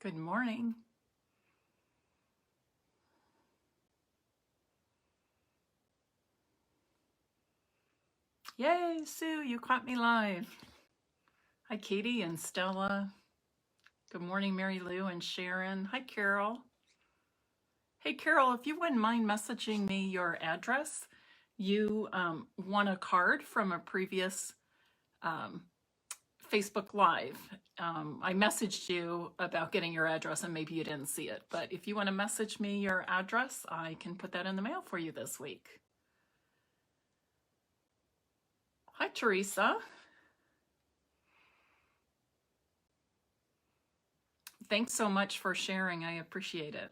Good morning. Yay, Sue, you caught me live. Hi, Katie and Stella. Good morning, Mary Lou and Sharon. Hi, Carol. Hey, Carol, if you wouldn't mind messaging me your address, you won a card from a previous Facebook Live. I messaged you about getting your address and maybe you didn't see it, but if you want to message me your address, I can put that in the mail for you this week. Hi, Teresa. Thanks so much for sharing. I appreciate it.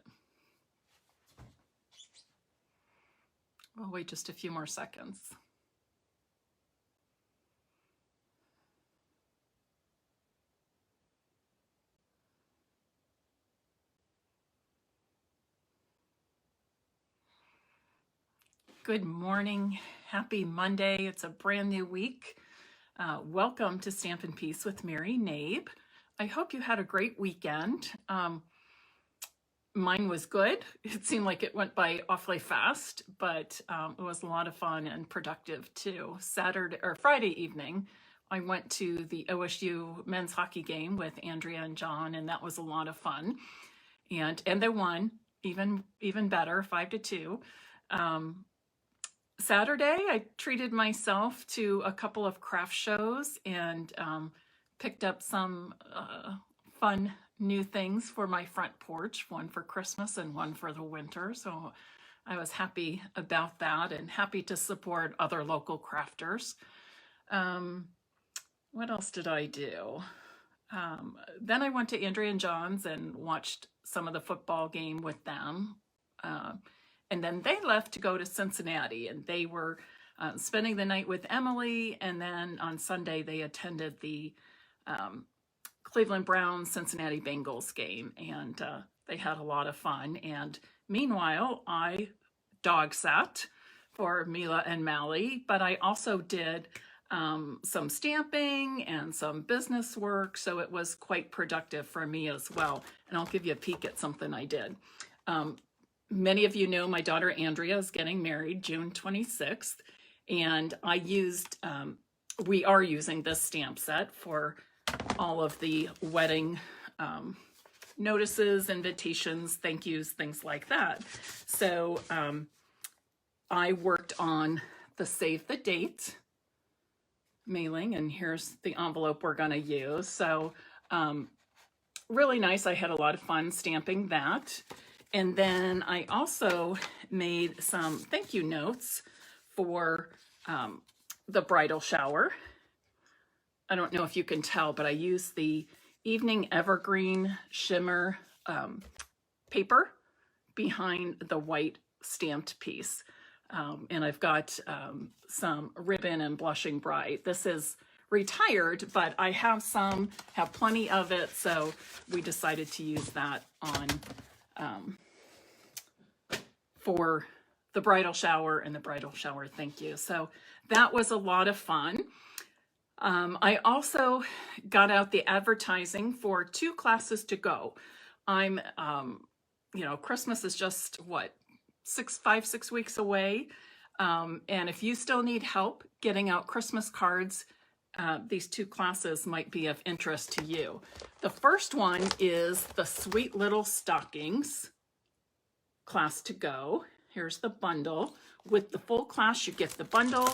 We'll wait just a few more seconds. Good morning. Happy Monday. It's a brand new week. Welcome to Stampin' Peace with Mary Knabe. I hope you had a great weekend. Mine was good. It seemed like it went by awfully fast, but it was a lot of fun and productive too. Friday evening, I went to the OSU men's hockey game with Andrea and John, and that was a lot of fun. And they won, even better, 5-2. Saturday, I treated myself to a couple of craft shows and picked up some fun new things for my front porch, one for Christmas and one for the winter. So I was happy about that and happy to support other local crafters. What else did I do? Then I went to Andrea and John's and watched some of the football game with them. And then they left to go to Cincinnati, and they were spending the night with Emily. And then on Sunday, they attended the Cleveland Browns Cincinnati Bengals game, and they had a lot of fun. And meanwhile, I dog sat for Mila and Mally, but I also did some stamping and some business work, so it was quite productive for me as well. And I'll give you a peek at something I did. Many of you know my daughter Andrea is getting married June 26th, and we are using this stamp set for all of the wedding notices, invitations, thank yous, things like that. So I worked on the save the date mailing, and here's the envelope we're going to use. So really nice. I had a lot of fun stamping that. And then I also made some thank you notes for the bridal shower. I don't know if you can tell, but I used the Evening Evergreen Shimmer paper behind the white stamped piece. And I've got some ribbon and blushing bright. This is retired, but I have plenty of it. So we decided to use that on for the bridal shower and the bridal shower thank you. So that was a lot of fun. I also got out the advertising for 2 classes to go. Christmas is just 5-6 weeks away. And if you still need help getting out Christmas cards, these 2 classes might be of interest to you. The first one is the Sweet Little Stockings class to go. Here's the bundle. With the full class, you get the bundle.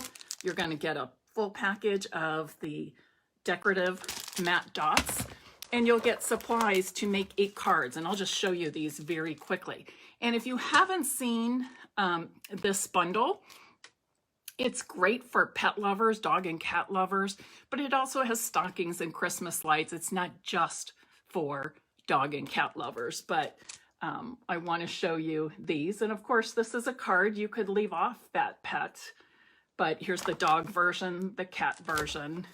You're going to get a full package of the decorative matte dots, and you'll get supplies to make 8 cards. And I'll just show you these very quickly. And if you haven't seen this bundle, it's great for pet lovers, dog and cat lovers, but it also has stockings and Christmas lights. It's not just for dog and cat lovers, but I want to show you these. And of course, this is a card. You could leave off that pet, but here's the dog version, the cat version.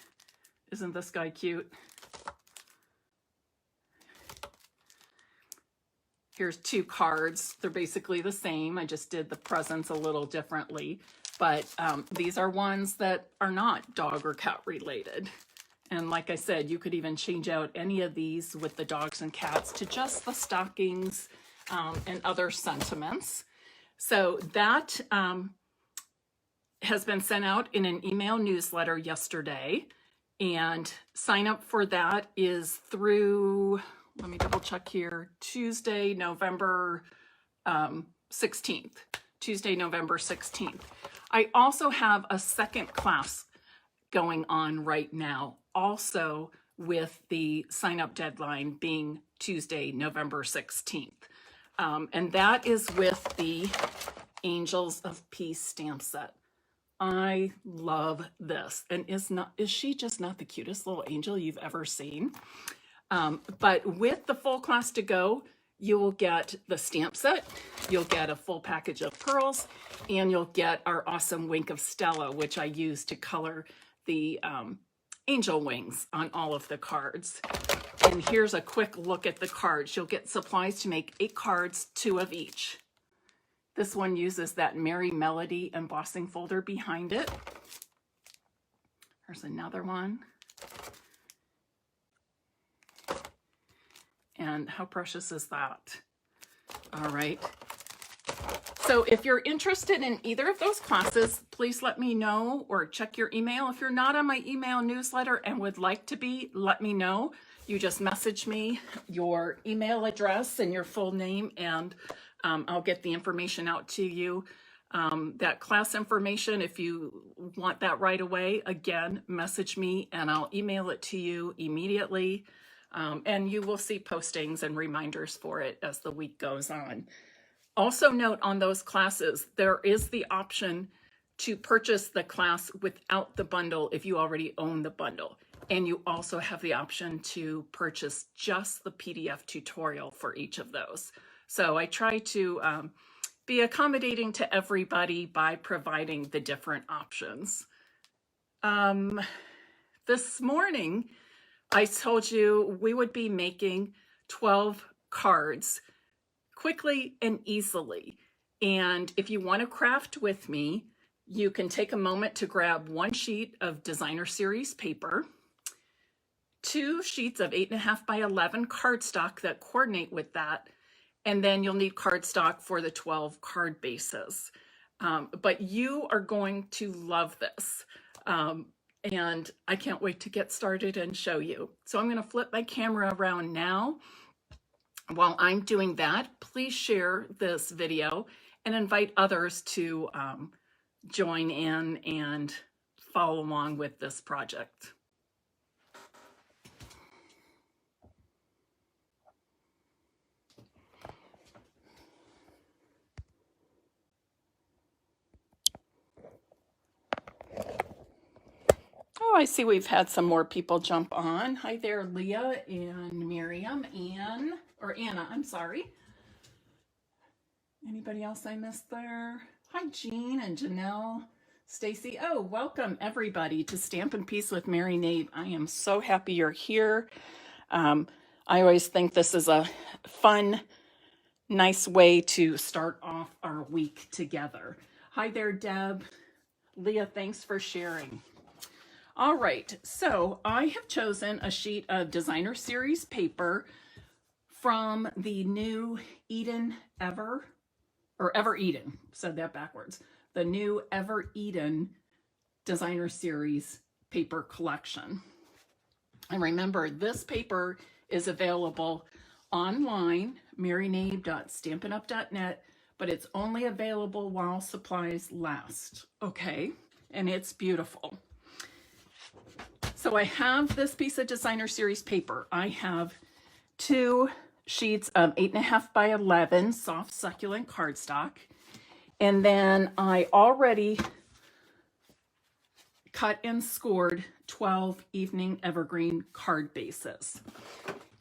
Isn't this guy cute? Here's 2 cards. They're basically the same. I just did the presents a little differently, but these are ones that are not dog or cat related. And like I said, you could even change out any of these with the dogs and cats to just the stockings and other sentiments. So that has been sent out in an email newsletter yesterday. And sign up for that is through, let me double check here, Tuesday, November 16th. Tuesday, November 16th. I also have a second class going on right now, also with the sign up deadline being Tuesday, November 16th. And that is with the Angels of Peace stamp set. I love this. And is she just not the cutest little angel you've ever seen? But with the full class to go, you will get the stamp set, you'll get a full package of pearls, and you'll get our awesome Wink of Stella, which I use to color the angel wings on all of the cards. And here's a quick look at the cards. You'll get supplies to make 8 cards, 2 of each. This one uses that Merry Melody embossing folder behind it. There's another one. And how precious is that? All right. So if you're interested in either of those classes, please let me know or check your email. If you're not on my email newsletter and would like to be, let me know. You just message me your email address and your full name, and I'll get the information out to you. That class information, if you want that right away, again, message me and I'll email it to you immediately. And you will see postings and reminders for it as the week goes on. Also note on those classes, there is the option to purchase the class without the bundle if you already own the bundle. And you also have the option to purchase just the PDF tutorial for each of those. So I try to be accommodating to everybody by providing the different options. This morning, I told you we would be making 12 cards quickly and easily. And if you want to craft with me, you can take a moment to grab 1 sheet of designer series paper, 2 sheets of 8.5 by 11 cardstock that coordinate with that, and then you'll need cardstock for the 12 card bases. But you are going to love this. And I can't wait to get started and show you. So I'm going to flip my camera around now. While I'm doing that, please share this video and invite others to join in and follow along with this project. Oh, I see we've had some more people jump on. Hi there, Leah and Miriam, Anna, I'm sorry. Anybody else I missed there? Hi, Jean and Janelle, Stacy. Oh, welcome everybody to Stampin' Peace with Mary Knabe. I am so happy you're here. I always think this is a fun, nice way to start off our week together. Hi there, Deb. Leah, thanks for sharing. All right, so I have chosen a sheet of designer series paper from the new Ever Eden, said that backwards, the new Ever Eden designer series paper collection. And remember, this paper is available online, maryknabe.stampinup.net, but it's only available while supplies last, okay? And it's beautiful. So I have this piece of designer series paper. I have 2 sheets of 8.5 by 11 soft succulent cardstock. And then I already cut and scored 12 evening evergreen card bases.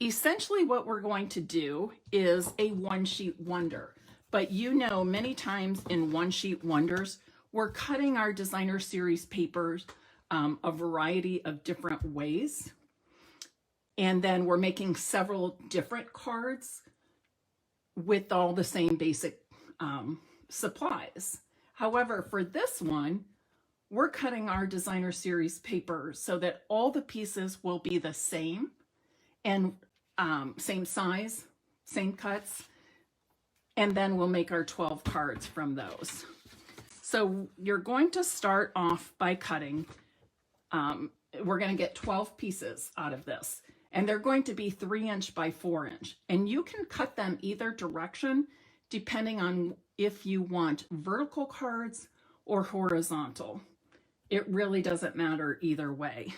Essentially what we're going to do is a 1-sheet wonder. But you know, many times in 1-sheet wonders, we're cutting our designer series papers a variety of different ways. And then we're making several different cards with all the same basic supplies. However, for this one, we're cutting our designer series paper so that all the pieces will be the same and same size, same cuts, and then we'll make our 12 cards from those. So you're going to start off by cutting, we're going to get 12 pieces out of this, and they're going to be 3" by 4". And you can cut them either direction depending on if you want vertical cards or horizontal. It really doesn't matter either way.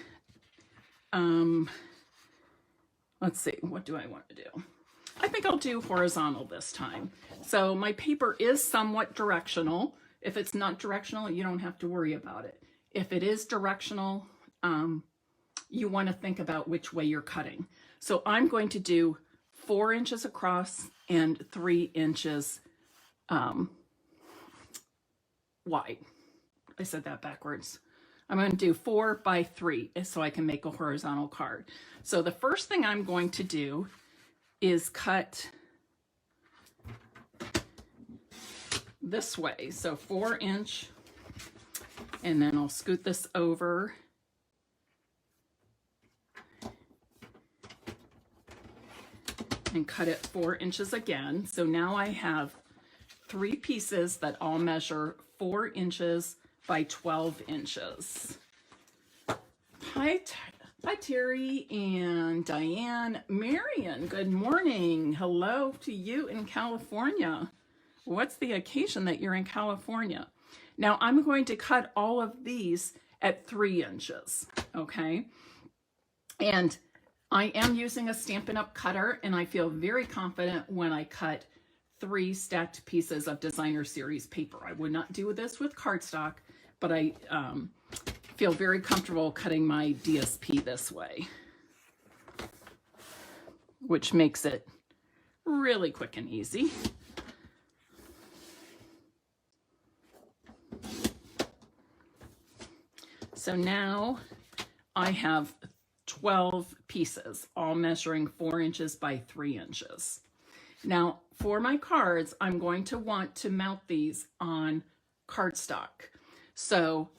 Let's see, what do I want to do? I think I'll do horizontal this time. So my paper is somewhat directional. If it's not directional, you don't have to worry about it. If it is directional, you want to think about which way you're cutting. So I'm going to do 4 inches across and 3 inches wide. I said that backwards. I'm going to do 4 by 3 so I can make a horizontal card. So the first thing I'm going to do is cut this way. So 4 inch, and then I'll scoot this over. And cut it 4 inches again. So now I have 3 pieces that all measure 4 inches by 12 inches. Hi Terry and Diane. Marion, good morning. Hello to you in California. What's the occasion that you're in California? Now I'm going to cut all of these at 3 inches, okay? And I am using a Stampin' Up! Cutter, and I feel very confident when I cut 3 stacked pieces of designer series paper. I would not do this with cardstock, but I feel very comfortable cutting my DSP this way, which makes it really quick and easy. So now I have 12 pieces, all measuring 4 inches by 3 inches. Now, for my cards, I'm going to want to mount these on cardstock. So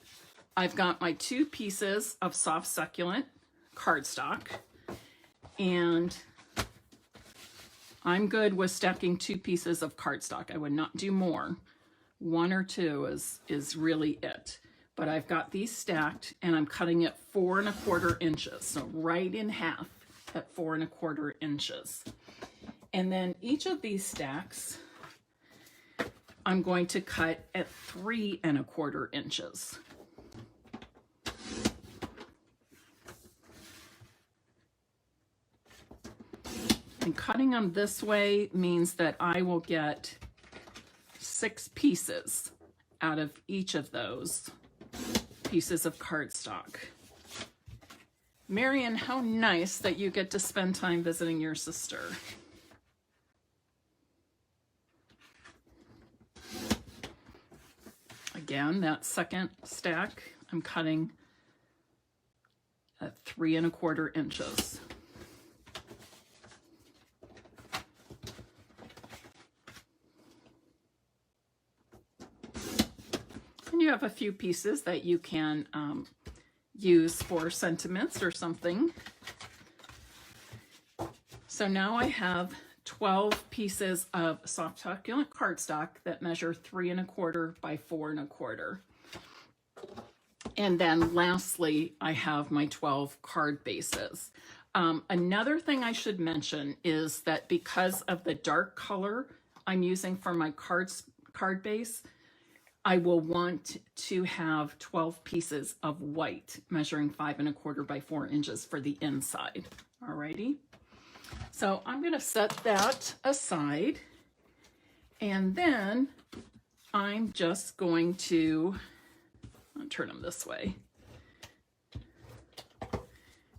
I've got my 2 pieces of soft succulent cardstock, and I'm good with stacking 2 pieces of cardstock. I would not do more. 1 or 2 is really it. But I've got these stacked, and I'm cutting it 4 1/4 inches. So right in half at 4 1/4 inches. And then each of these stacks, I'm going to cut at 3 1/4 inches. And cutting them this way means that I will get 6 pieces out of each of those pieces of cardstock. Marion, how nice that you get to spend time visiting your sister. Again, that second stack, I'm cutting at 3 1/4 inches. And you have a few pieces that you can use for sentiments or something. So now I have 12 pieces of soft succulent cardstock that measure 3 1/4 by 4 1/4. And then lastly, I have my 12 card bases. Another thing I should mention is that because of the dark color I'm using for my card base, I will want to have 12 pieces of white measuring 5 1/4 by 4 inches for the inside. Alrighty. So I'm going to set that aside, and then I'm just going to turn them this way.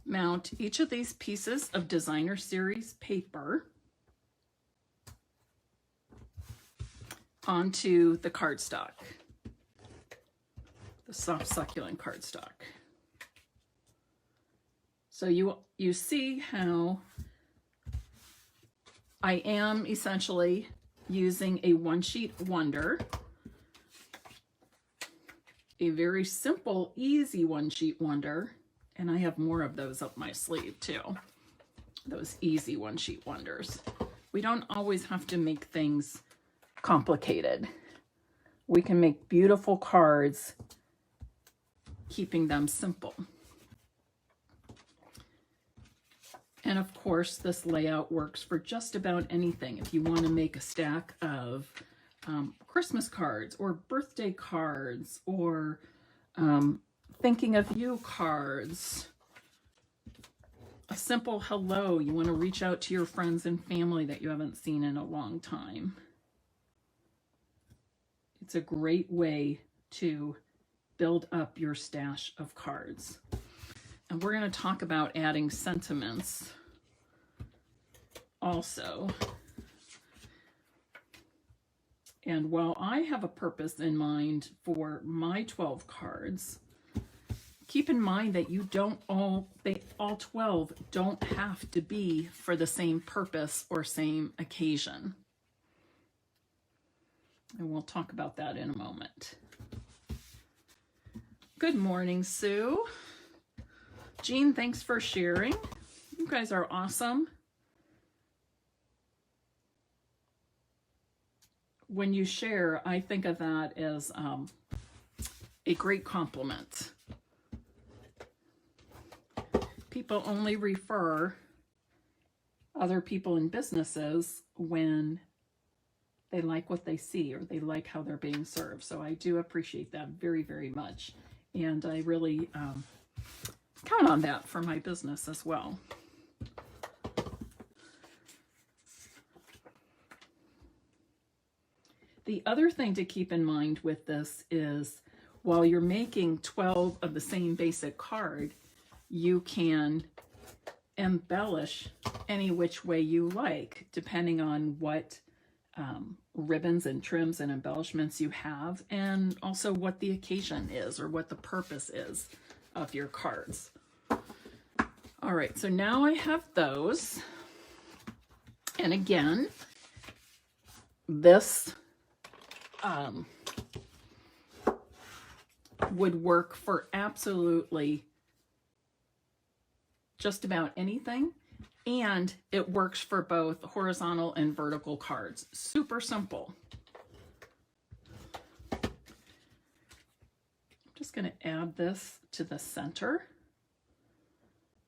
Mount each of these pieces of designer series paper onto the cardstock, the soft succulent cardstock. So you see how I am essentially using a one sheet wonder. a very simple, easy one-sheet wonder, and I have more of those up my sleeve too. Those easy one-sheet wonders. We don't always have to make things complicated. We can make beautiful cards, keeping them simple. And of course, this layout works for just about anything. If you want to make a stack of Christmas cards or birthday cards or thinking of you cards, a simple hello, you want to reach out to your friends and family that you haven't seen in a long time. It's a great way to build up your stash of cards. And we're going to talk about adding sentiments also. And while I have a purpose in mind for my 12 cards, keep in mind that all 12 don't have to be for the same purpose or same occasion. And we'll talk about that in a moment. Good morning, Sue. Jean, thanks for sharing. You guys are awesome. When you share, I think of that as a great compliment. People only refer other people in businesses when they like what they see or they like how they're being served. So I do appreciate that very, very much. And I really count on that for my business as well. The other thing to keep in mind with this is while you're making 12 of the same basic card, you can embellish any which way you like, depending on what ribbons and trims and embellishments you have, and also what the occasion is or what the purpose is of your cards. All right, so now I have those. And again, this would work for absolutely just about anything. And it works for both horizontal and vertical cards. Super simple. I'm just going to add this to the center.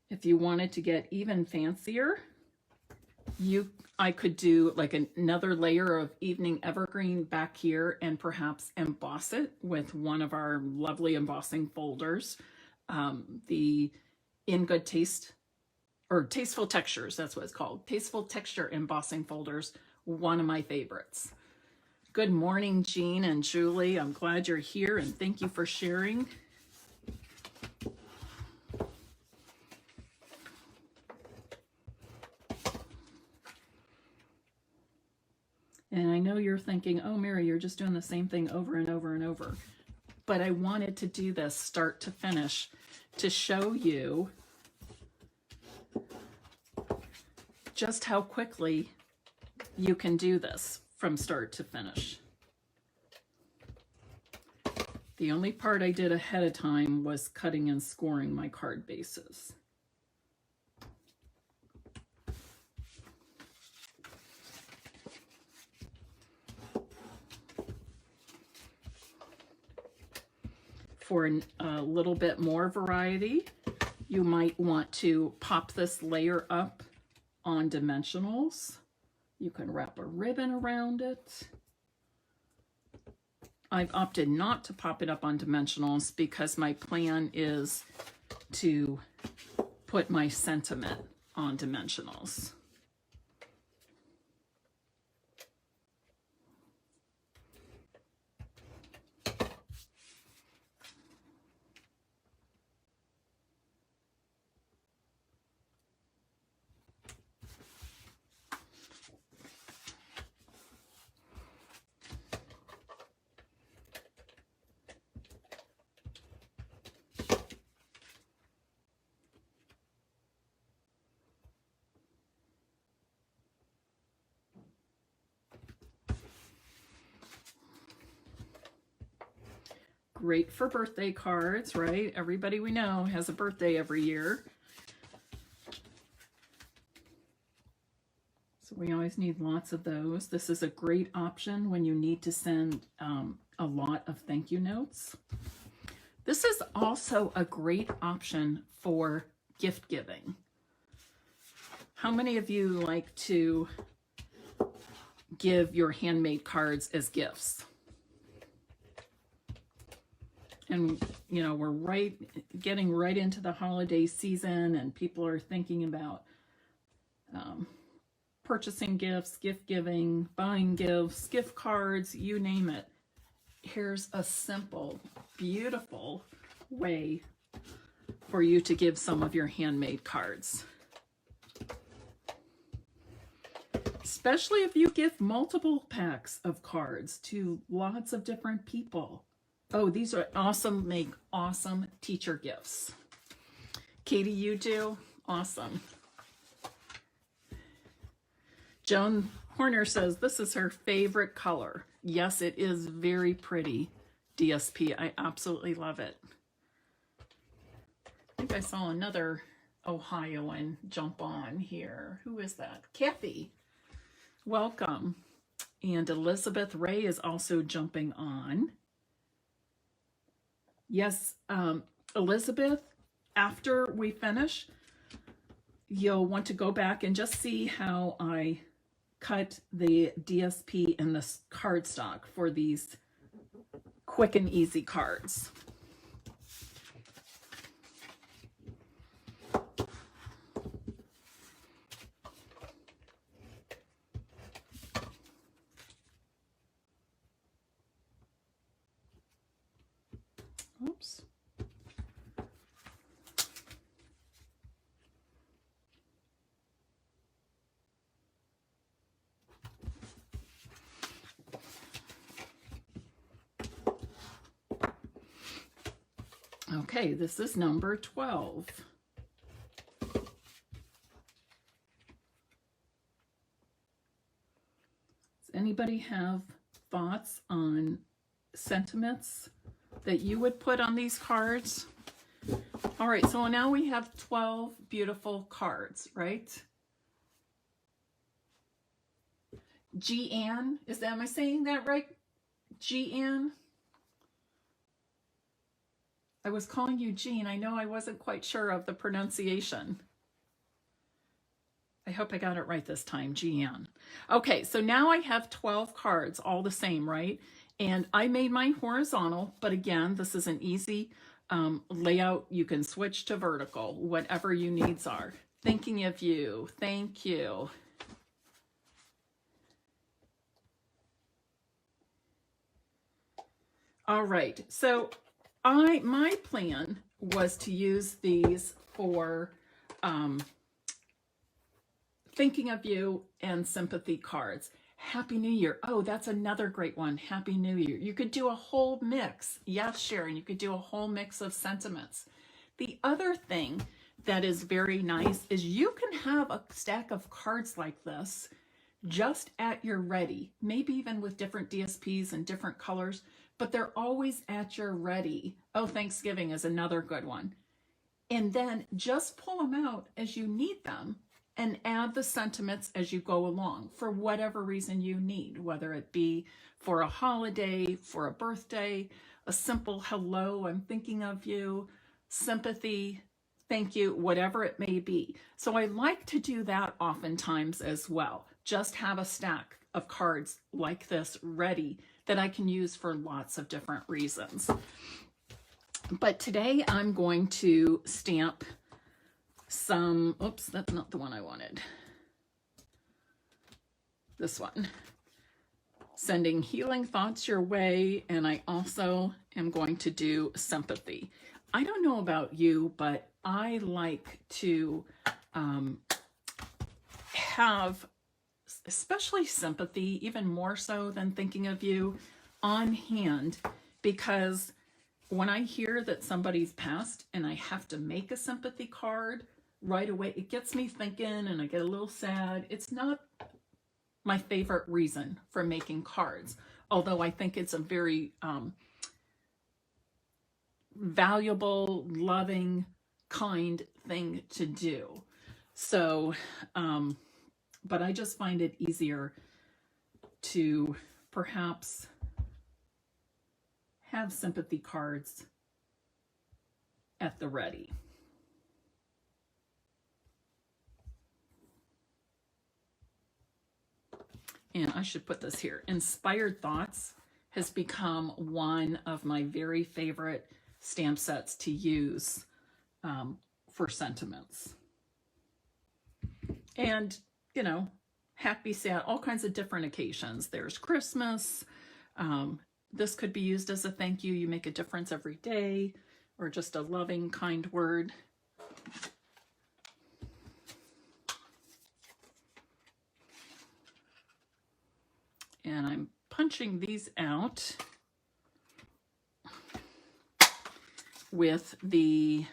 If you wanted to get even fancier, I could do like another layer of evening evergreen back here and perhaps emboss it with one of our lovely embossing folders. The In Good Taste or Tasteful Textures, that's what it's called. Tasteful Texture embossing folders, one of my favorites. Good morning, Jean and Julie. I'm glad you're here and thank you for sharing. And I know you're thinking, oh, Mary, you're just doing the same thing over and over and over. But I wanted to do this start to finish to show you just how quickly you can do this from start to finish. The only part I did ahead of time was cutting and scoring my card bases. For a little bit more variety, you might want to pop this layer up on dimensionals. You can wrap a ribbon around it. I've opted not to pop it up on dimensionals because my plan is to put my sentiment on dimensionals. great for birthday cards, right? Everybody we know has a birthday every year. So we always need lots of those. This is a great option when you need to send a lot of thank you notes. This is also a great option for gift giving. How many of you like to give your handmade cards as gifts? And you know, we're getting right into the holiday season, and people are thinking about purchasing gifts, gift giving, buying gifts, gift cards, you name it. Here's a simple, beautiful way for you to give some of your handmade cards. Especially if you give multiple packs of cards to lots of different people. Oh, these are awesome, make awesome teacher gifts. Katie, you do? Awesome. Joan Horner says this is her favorite color. Yes, it is very pretty, DSP. I absolutely love it. I think I saw another Ohioan jump on here. Who is that? Kathy. Welcome. And Elizabeth Ray is also jumping on. Yes, Elizabeth, after we finish, you'll want to go back and just see how I cut the DSP and the cardstock for these quick and easy cards. Oops. Okay, this is number 12. Does anybody have thoughts on sentiments that you would put on these cards? All right, so now we have 12 beautiful cards, right? G-Ann, am I saying that right? G-Ann? I was calling you Jean. I know I wasn't quite sure of the pronunciation. I hope I got it right this time, G-Ann. Okay, so now I have 12 cards, all the same, right? And I made mine horizontal, but again, this is an easy layout. You can switch to vertical, whatever your needs are. Thinking of you, thank you. All right, so my plan was to use these for thinking of you and sympathy cards. Happy New Year. Oh, that's another great one. Happy New Year. You could do a whole mix. Yes, Sharon, you could do a whole mix of sentiments. The other thing that is very nice is you can have a stack of cards like this just at your ready, maybe even with different DSPs and different colors, but they're always at your ready. Oh, Thanksgiving is another good one. And then just pull them out as you need them and add the sentiments as you go along for whatever reason you need, whether it be for a holiday, for a birthday, a simple hello, I'm thinking of you, sympathy, thank you, whatever it may be. So I like to do that oftentimes as well. Just have a stack of cards like this ready that I can use for lots of different reasons. But today I'm going to stamp some, oops, that's not the one I wanted. This one. Sending healing thoughts your way, and I also am going to do sympathy. I don't know about you, but I like to have, especially sympathy, even more so than thinking of you, on hand, because when I hear that somebody's passed and I have to make a sympathy card right away, it gets me thinking and I get a little sad. It's not my favorite reason for making cards, although I think it's a very valuable, loving, kind thing to do. So, but I just find it easier to perhaps have sympathy cards at the ready. And I should put this here. Inspired Thoughts has become one of my very favorite stamp sets to use for sentiments. And, you know, happy, sad, all kinds of different occasions. There's Christmas. This could be used as a thank you. You make a difference every day, or just a loving, kind word. And I'm punching these out with the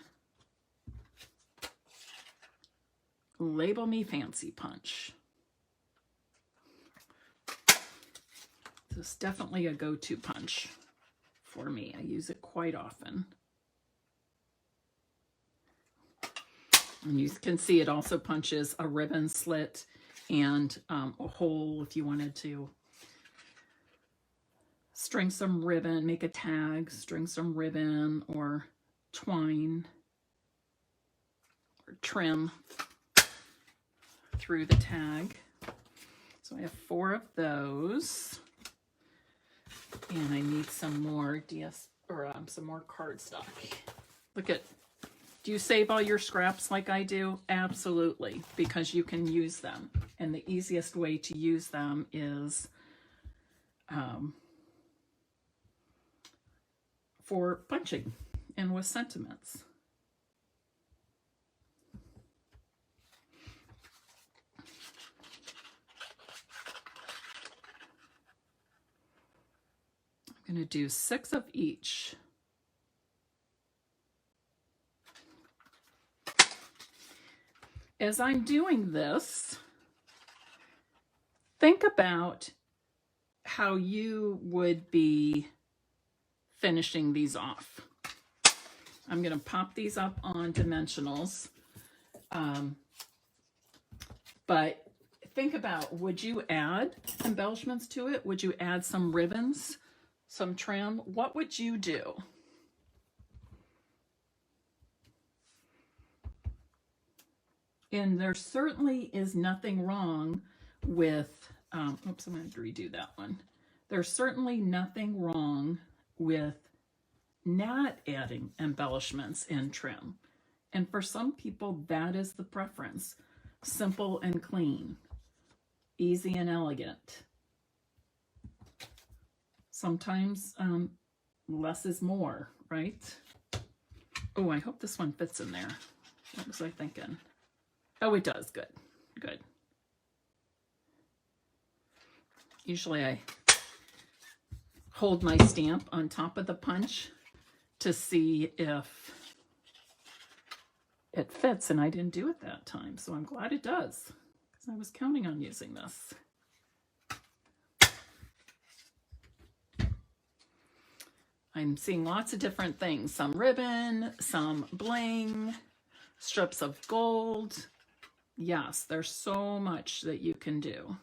Label Me Fancy punch. This is definitely a go-to punch for me. I use it quite often. And you can see it also punches a ribbon slit and a hole if you wanted to string some ribbon, make a tag, string some ribbon or twine or trim through the tag. So I have 4 of those. And I need some more some more cardstock. Look at, do you save all your scraps like I do? Absolutely, because you can use them. And the easiest way to use them is for punching and with sentiments. I'm going to do 6 of each. As I'm doing this, think about how you would be finishing these off. I'm going to pop these up on dimensionals. But think about, would you add embellishments to it? Would you add some ribbons, some trim? What would you do? And there certainly is nothing wrong with, oops, I'm going to redo that one. There's certainly nothing wrong with not adding embellishments and trim. And for some people, that is the preference. Simple and clean, easy and elegant. Sometimes less is more, right? Oh, I hope this one fits in there. What was I thinking? Oh, it does. Good. Good. Usually I hold my stamp on top of the punch to see if it fits, and I didn't do it that time, so I'm glad it does, because I was counting on using this. I'm seeing lots of different things. Some ribbon, some bling, strips of gold. Yes, there's so much that you can do.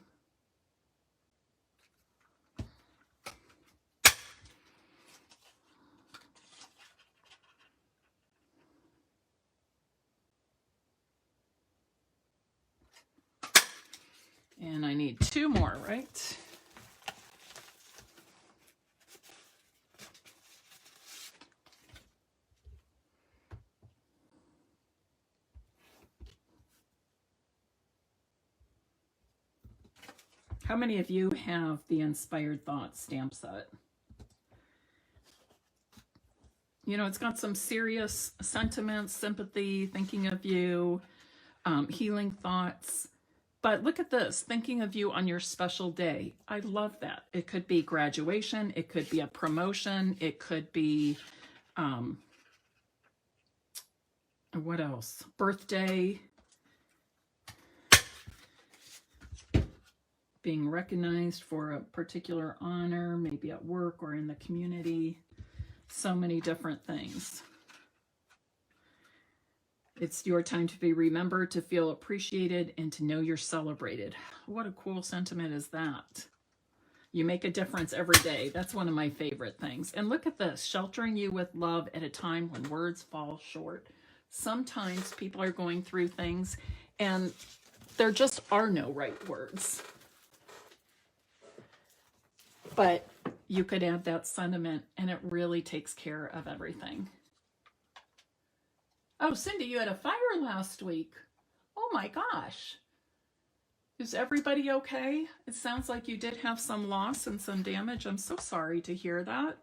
And I need 2 more, right? How many of you have the Inspired Thoughts stamp set? You know, it's got some serious sentiments, sympathy, thinking of you, healing thoughts. But look at this, thinking of you on your special day. I love that. It could be graduation. It could be a promotion. It could be, what else? Birthday. Being recognized for a particular honor, maybe at work or in the community. So many different things. It's your time to be remembered, to feel appreciated, and to know you're celebrated. What a cool sentiment is that? You make a difference every day. That's one of my favorite things. And look at this, sheltering you with love at a time when words fall short. Sometimes people are going through things and there just are no right words. But you could add that sentiment and it really takes care of everything. Oh, Cindy, you had a fire last week. Oh my gosh. Is everybody okay? It sounds like you did have some loss and some damage. I'm so sorry to hear that.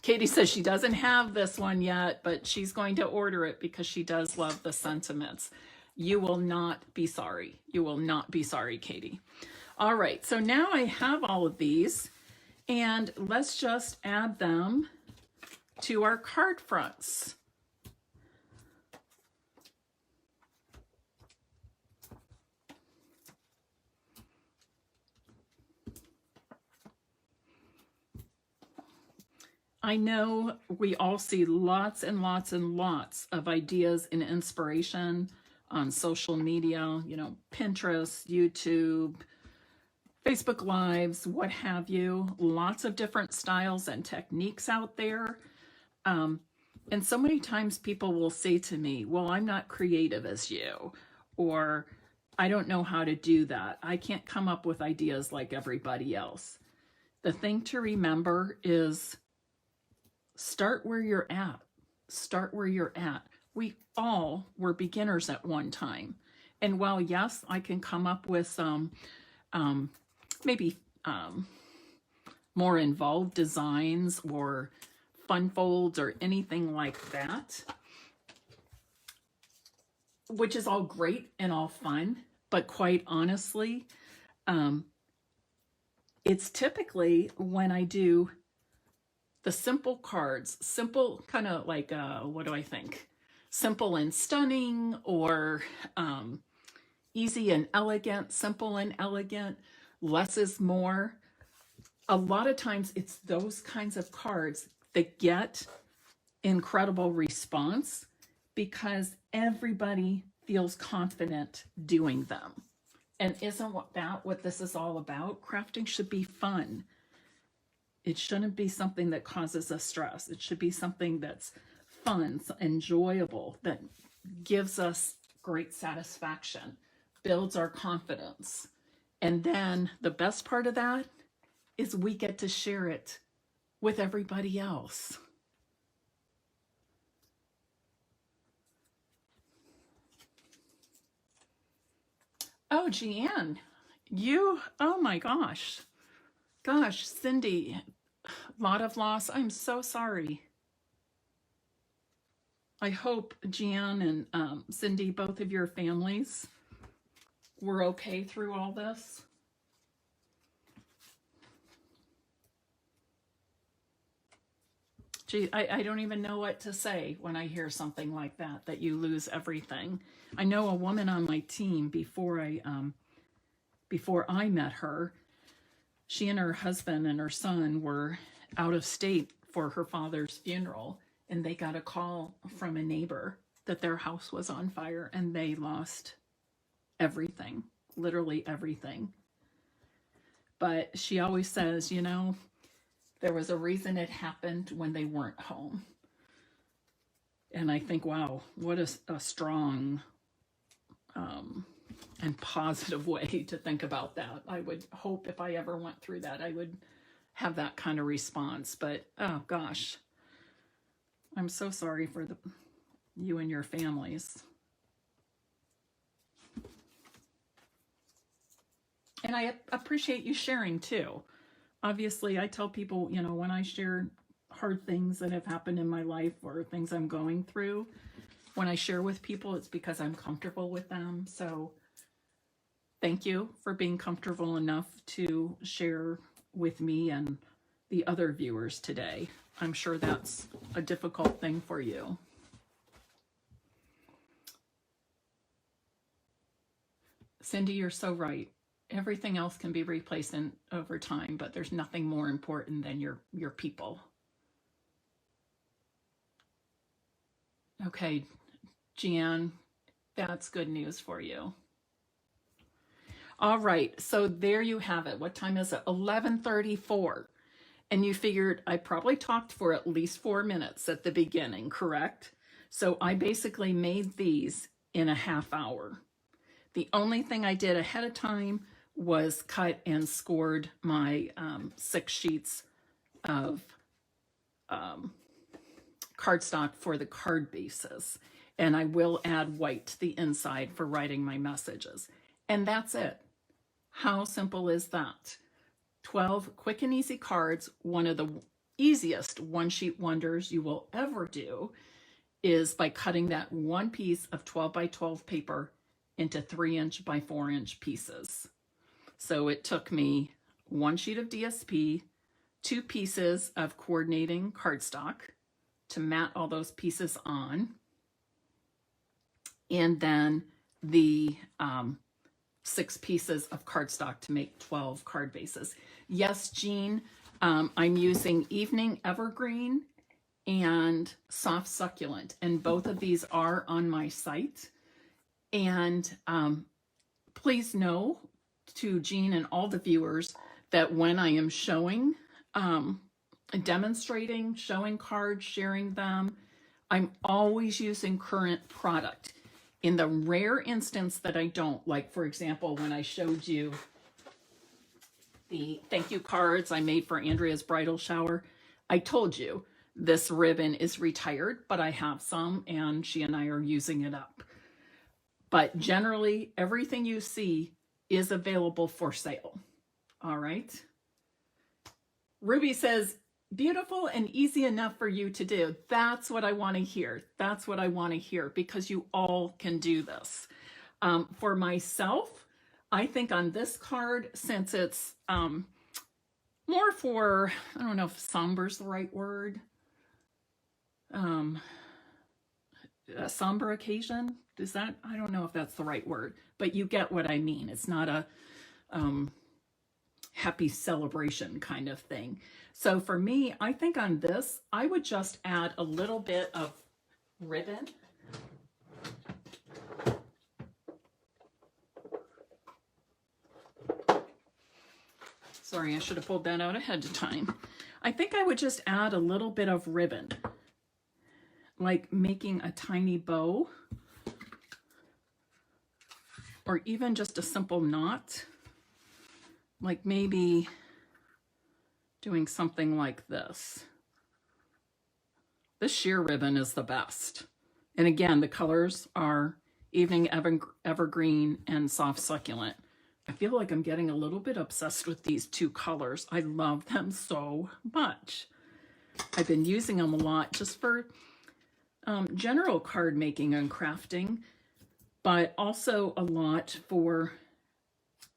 Katie says she doesn't have this one yet, but she's going to order it because she does love the sentiments. You will not be sorry. You will not be sorry, Katie. All right, so now I have all of these, and let's just add them to our card fronts. I know we all see lots and lots and lots of ideas and inspiration on social media, you know, Pinterest, YouTube, Facebook Lives, what have you. Lots of different styles and techniques out there. And so many times people will say to me, well, I'm not creative as you, or I don't know how to do that. I can't come up with ideas like everybody else. The thing to remember is start where you're at. Start where you're at. We all were beginners at one time. And while, yes, I can come up with some maybe more involved designs or fun folds or anything like that, which is all great and all fun, but quite honestly, it's typically when I do the simple cards, simple kind of like, what do I think? Simple and stunning, or easy and elegant, simple and elegant, less is more. A lot of times it's those kinds of cards that get incredible response because everybody feels confident doing them. And isn't that what this is all about? Crafting should be fun. It shouldn't be something that causes us stress. It should be something that's fun, enjoyable, that gives us great satisfaction, builds our confidence. And then the best part of that is we get to share it with everybody else. Oh, Jeanne, oh my gosh. Gosh, Cindy, a lot of loss. I'm so sorry. I hope Jeanne and Cindy, both of your families, were okay through all this. Gee, I don't even know what to say when I hear something like that, that you lose everything. I know a woman on my team before I met her. She and her husband and her son were out of state for her father's funeral, and they got a call from a neighbor that their house was on fire, and they lost everything, literally everything. But she always says, you know, there was a reason it happened when they weren't home. And I think, wow, what a strong and positive way to think about that. I would hope if I ever went through that, I would have that kind of response. But oh gosh, I'm so sorry for you and your families. And I appreciate you sharing too. Obviously, I tell people, you know, when I share hard things that have happened in my life or things I'm going through, when I share with people, it's because I'm comfortable with them. So thank you for being comfortable enough to share with me and the other viewers today. I'm sure that's a difficult thing for you. Cindy, you're so right. Everything else can be replaced over time, but there's nothing more important than your people. Okay, Jan, that's good news for you. All right, so there you have it. What time is it? 11:34. And you figured I probably talked for at least 4 minutes at the beginning, correct? So I basically made these in a half hour. The only thing I did ahead of time was cut and scored my 6 sheets of cardstock for the card bases. And I will add white to the inside for writing my messages. And that's it. How simple is that? 12 quick and easy cards. One of the easiest one-sheet wonders you will ever do is by cutting that one piece of 12 by 12 paper into 3-inch by 4-inch pieces. So it took me 1 sheet of DSP, 2 pieces of coordinating cardstock to mat all those pieces on, and then the 6 pieces of cardstock to make 12 card bases. Yes, Jean, I'm using Evening Evergreen and Soft Succulent, and both of these are on my site. And please know to Jean and all the viewers that when I am showing, demonstrating, showing cards, sharing them, I'm always using current product. In the rare instance that I don't, like for example, when I showed you the thank you cards I made for Andrea's bridal shower, I told you this ribbon is retired, but I have some and she and I are using it up. But generally, everything you see is available for sale. All right. Ruby says, beautiful and easy enough for you to do. That's what I want to hear. That's what I want to hear, because you all can do this. For myself, I think on this card, since it's more for, I don't know if somber's the right word, a somber occasion. Is that, I don't know if that's the right word, but you get what I mean. It's not a happy celebration kind of thing. So for me, I think on this, I would just add a little bit of ribbon. Sorry, I should have pulled that out ahead of time. I think I would just add a little bit of ribbon, like making a tiny bow, or even just a simple knot, like maybe doing something like this. This sheer ribbon is the best. And again, the colors are Evening Evergreen and Soft Succulent. I feel like I'm getting a little bit obsessed with these 2 colors. I love them so much. I've been using them a lot just for general card making and crafting, but also a lot for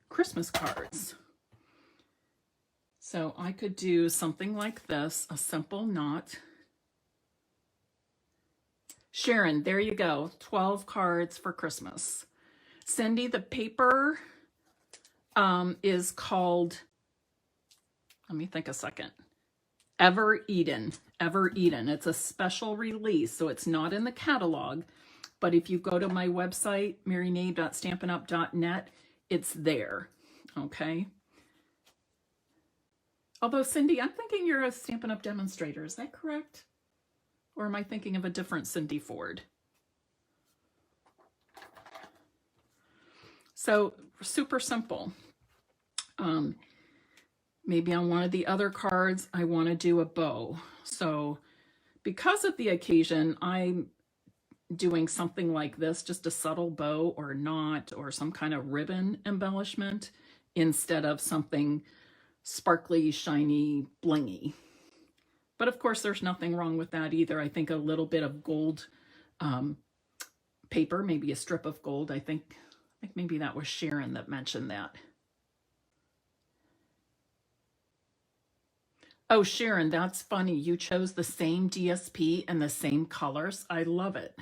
Christmas cards. So I could do something like this, a simple knot. Sharon, there you go, 12 cards for Christmas. Cindy, the paper is called, let me think a second, Ever Eden. Ever Eden. It's a special release, so it's not in the catalog, but if you go to my website, maryknabe.stampinup.net, it's there, okay? Although, Cindy, I'm thinking you're a Stampin' Up! Demonstrator. Is that correct? Or am I thinking of a different Cindy Ford? So, super simple. Maybe on one of the other cards, I want to do a bow. So, because of the occasion, I'm doing something like this, just a subtle bow or knot or some kind of ribbon embellishment instead of something sparkly, shiny, blingy. But of course, there's nothing wrong with that either. I think a little bit of gold paper, maybe a strip of gold. I think maybe that was Sharon that mentioned that. Oh, Sharon, that's funny. You chose the same DSP and the same colors. I love it.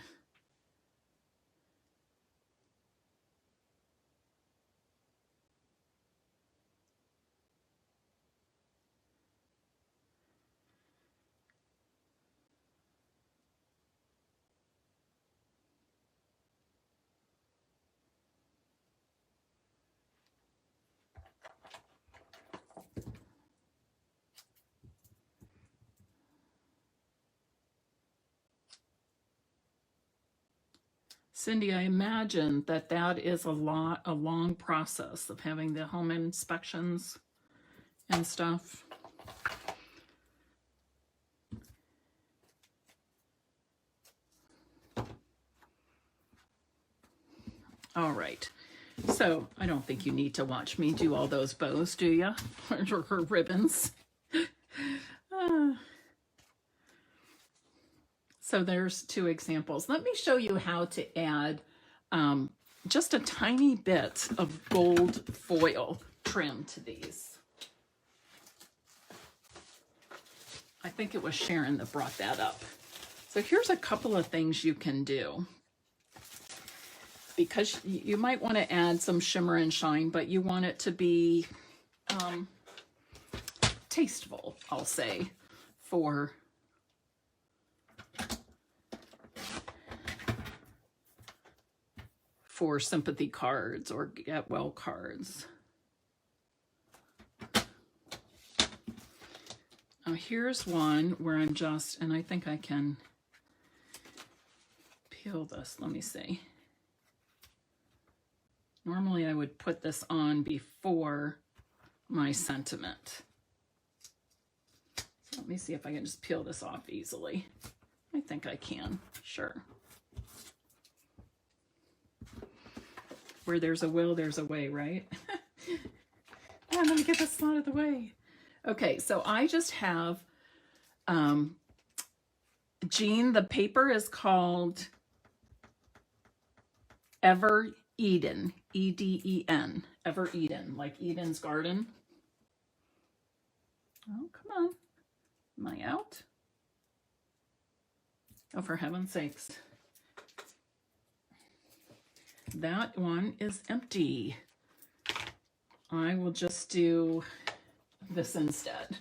Cindy, I imagine that that is a long process of having the home inspections and stuff. All right. So I don't think you need to watch me do all those bows, do you? Or her ribbons. So there's two examples. Let me show you how to add just a tiny bit of gold foil trim to these. I think it was Sharon that brought that up. So here's a couple of things you can do. Because you might want to add some shimmer and shine, but you want it to be tasteful, I'll say, for sympathy cards or get well cards. Now here's one where I'm just, and I think I can peel this. Let me see. Normally I would put this on before my sentiment. So let me see if I can just peel this off easily. I think I can, sure. Where there's a will, there's a way, right? I'm gonna get this out of the way. Okay, so I just have, Jean, the paper is called Ever Eden, E-D-E-N, Ever Eden, like Eden's garden. Oh, come on. Am I out? Oh, for heaven's sakes. That one is empty. I will just do this instead.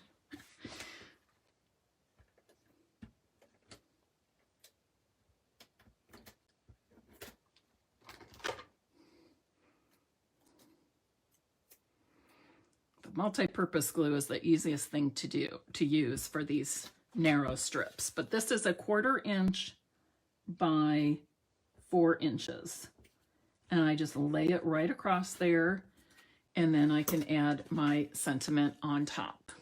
Multi-purpose glue is the easiest thing to use for these narrow strips, but this is 1/4 inch by 4 inches, and I just lay it right across there, and then I can add my sentiment on top.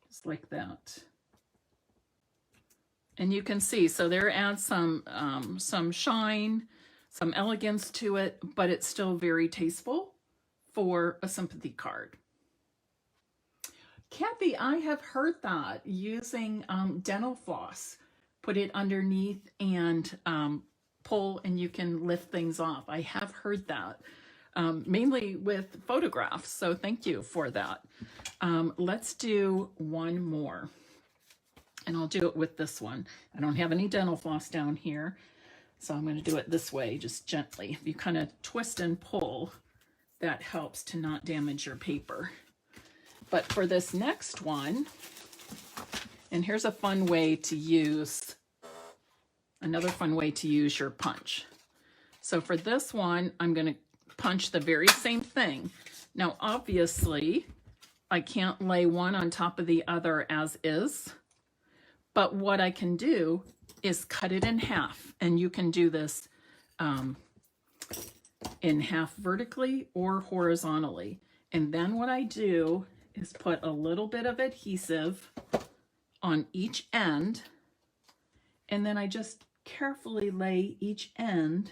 Just like that. And you can see, so there adds some shine, some elegance to it, but it's still very tasteful for a sympathy card. Kathy, I have heard that using dental floss. Put it underneath and pull and you can lift things off. I have heard that, mainly with photographs, so thank you for that. Let's do one more. And I'll do it with this one. I don't have any dental floss down here, so I'm going to do it this way, just gently. If you kind of twist and pull, that helps to not damage your paper. But for this next one, and here's a fun way to use, another fun way to use your punch. So for this one, I'm going to punch the very same thing. Now, obviously, I can't lay one on top of the other as is. But what I can do is cut it in half, and you can do this in half vertically or horizontally. And then what I do is put a little bit of adhesive on each end, and then I just carefully lay each end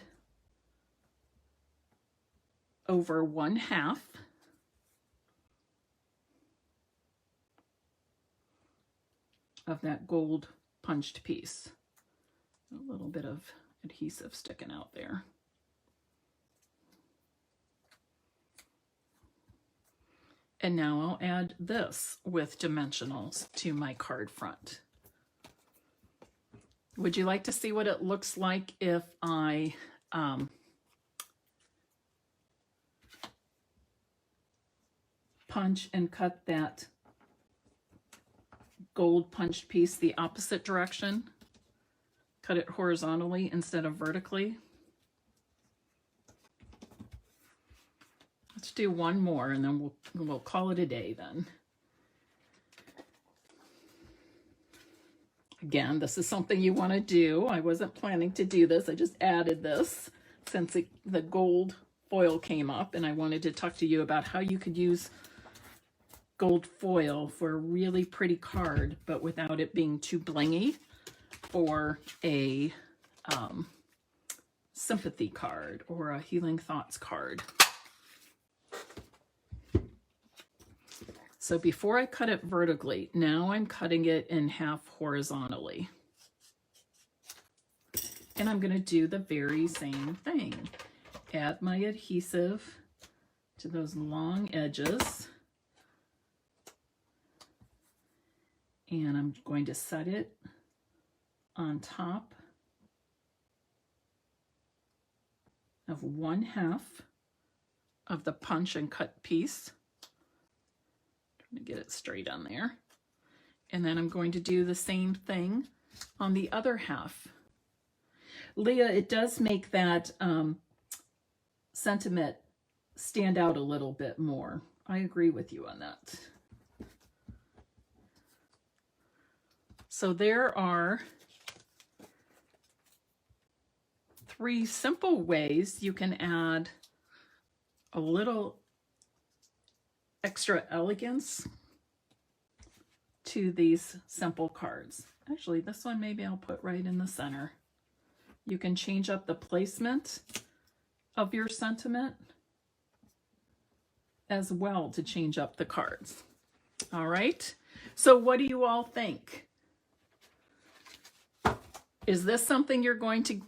over 1/2. Of that gold punched piece. A little bit of adhesive sticking out there. And now I'll add this with dimensionals to my card front. Would you like to see what it looks like if I punch and cut that gold punched piece the opposite direction? Cut it horizontally instead of vertically. Let's do one more and then we'll call it a day then. Again, this is something you want to do. I wasn't planning to do this. I just added this since the gold foil came up, and I wanted to talk to you about how you could use gold foil for a really pretty card, but without it being too blingy for a sympathy card or a healing thoughts card. So before I cut it vertically, now I'm cutting it in half horizontally. And I'm going to do the very same thing. Add my adhesive to those long edges. And I'm going to set it on top of 1/2 of the punch and cut piece. Trying to get it straight on there. And then I'm going to do the same thing on the other half. Leah, it does make that sentiment stand out a little bit more. I agree with you on that. So there are 3 simple ways you can add a little extra elegance to these simple cards. Actually, this one maybe I'll put right in the center. You can change up the placement of your sentiment as well to change up the cards. All right, so what do you all think? Is this something you're going to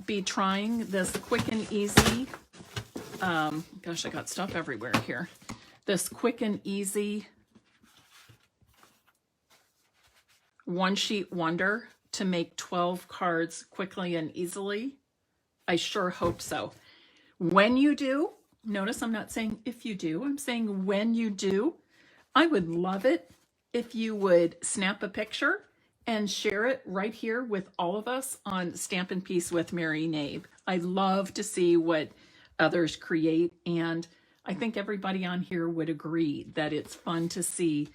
be trying, this quick and easy? Gosh, I got stuff everywhere here. This quick and easy one sheet wonder to make 12 cards quickly and easily? I sure hope so. When you do, notice I'm not saying if you do, I'm saying when you do, I would love it if you would snap a picture and share it right here with all of us on Stampin' Piece with Mary Knabe. I love to see what others create, and I think everybody on here would agree that it's fun to see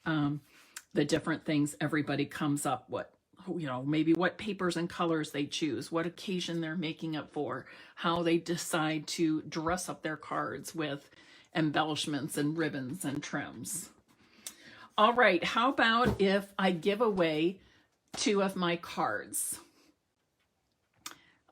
the different things everybody comes up with. You know, maybe what papers and colors they choose, what occasion they're making it for, how they decide to dress up their cards with embellishments and ribbons and trims. All right, how about if I give away 2 of my cards?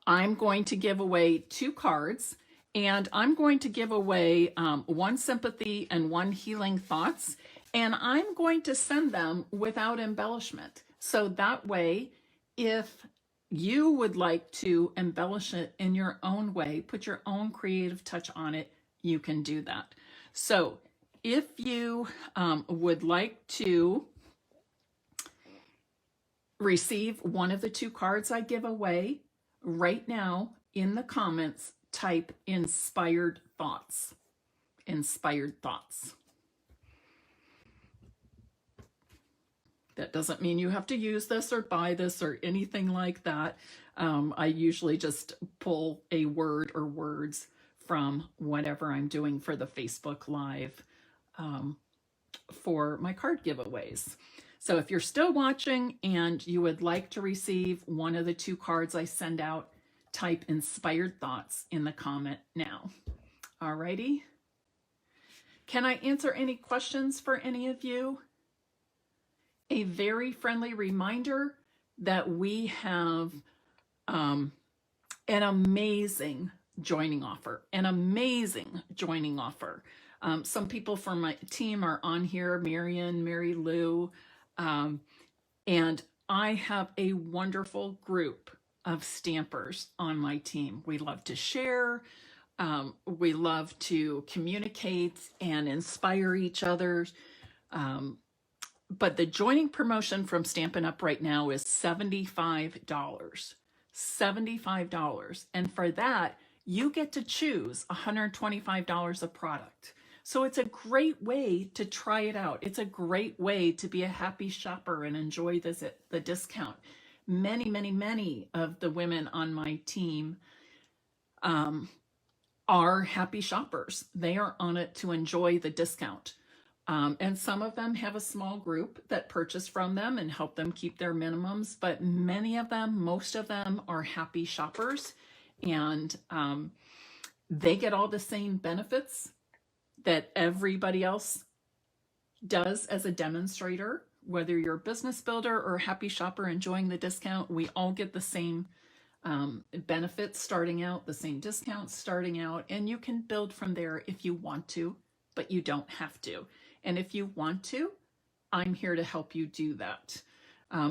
I'm going to give away 2 cards, and I'm going to give away 1 sympathy and 1 healing thoughts, and I'm going to send them without embellishment. So that way, if you would like to embellish it in your own way, put your own creative touch on it, you can do that. So if you would like to receive one of the 2 cards I give away, right now in the comments, type inspired thoughts. Inspired thoughts. That doesn't mean you have to use this or buy this or anything like that. I usually just pull a word or words from whatever I'm doing for the Facebook Live for my card giveaways. So if you're still watching and you would like to receive one of the 2 cards I send out, type inspired thoughts in the comment now. Alrighty. Can I answer any questions for any of you? A very friendly reminder that we have an amazing joining offer, Some people from my team are on here, Marion, Mary Lou, and I have a wonderful group of stampers on my team. We love to share, we love to communicate and inspire each other. But the joining promotion from Stampin' Up! Right now is $75. $75. And for that, you get to choose $125 of product. So it's a great way to try it out. It's a great way to be a happy shopper and enjoy the discount. Many, many, many of the women on my team are happy shoppers. They are on it to enjoy the discount. And some of them have a small group that purchase from them and help them keep their minimums, but many of them, most of them are happy shoppers, and they get all the same benefits that everybody else does as a demonstrator. Whether you're a business builder or a happy shopper enjoying the discount, we all get the same benefits starting out, the same discounts starting out, and you can build from there if you want to, but you don't have to. And if you want to, I'm here to help you do that.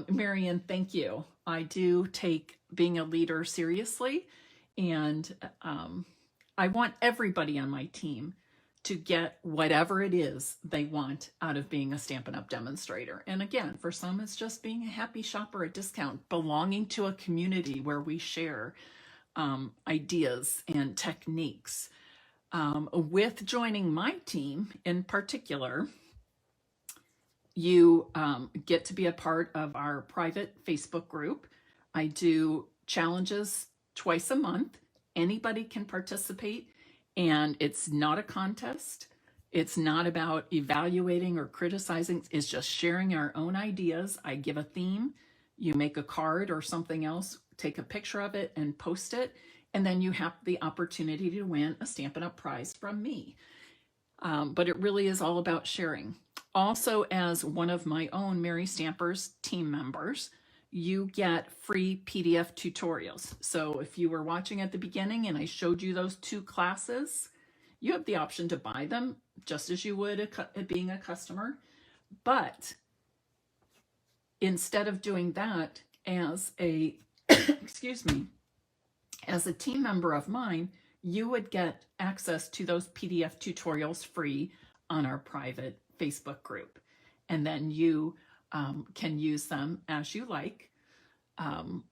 Marian, thank you. I do take being a leader seriously, and I want everybody on my team to get whatever it is they want out of being a Stampin' Up! Demonstrator. And again, for some, it's just being a happy shopper at discount, belonging to a community where we share ideas and techniques. With joining my team in particular, you get to be a part of our private Facebook group. I do challenges twice a month. Anybody can participate, and it's not a contest. It's not about evaluating or criticizing. It's just sharing our own ideas. I give a theme. You make a card or something else, take a picture of it and post it. And then you have the opportunity to win a Stampin' Up! Prize from me. But it really is all about sharing. Also, as one of my own Merry Stampers team members, you get free PDF tutorials. So if you were watching at the beginning and I showed you those 2 classes, you have the option to buy them just as you would being a customer. But instead of doing that as a, excuse me, as a team member of mine, you would get access to those PDF tutorials free on our private Facebook group. And then you can use them as you like,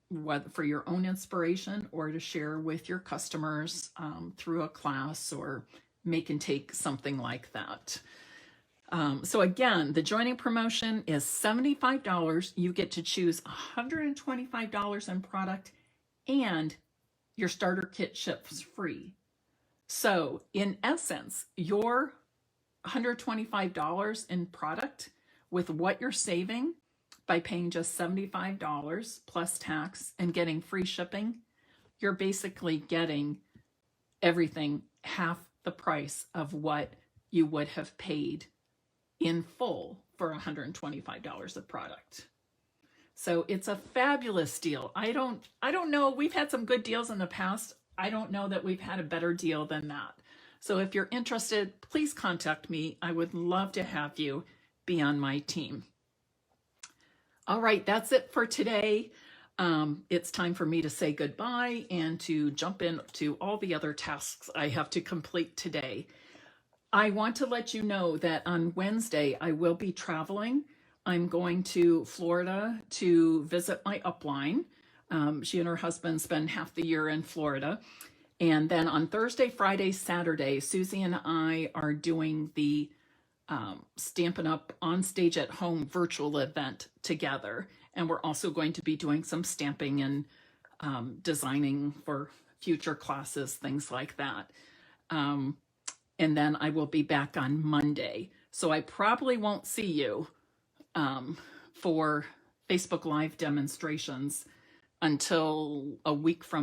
whether for your own inspiration or to share with your customers through a class or make and take, something like that. So again, the joining promotion is $75. You get to choose $125 in product, and your starter kit ships free. So in essence, your $125 in product, with what you're saving by paying just $75 plus tax and getting free shipping, you're basically getting everything half the price of what you would have paid in full for $125 of product. So it's a fabulous deal. I don't know. We've had some good deals in the past. I don't know that we've had a better deal than that. So if you're interested, please contact me. I would love to have you be on my team. All right, that's it for today. It's time for me to say goodbye and to jump into all the other tasks I have to complete today. I want to let you know that on Wednesday, I will be traveling. I'm going to Florida to visit my upline. She and her husband spend half the year in Florida. And then on Thursday, Friday, Saturday, Susie and I are doing the Stampin' Up! On Stage at Home virtual event together. And we're also going to be doing some stamping and designing for future classes, things like that. And then I will be back on Monday. So I probably won't see you for Facebook Live demonstrations until a week from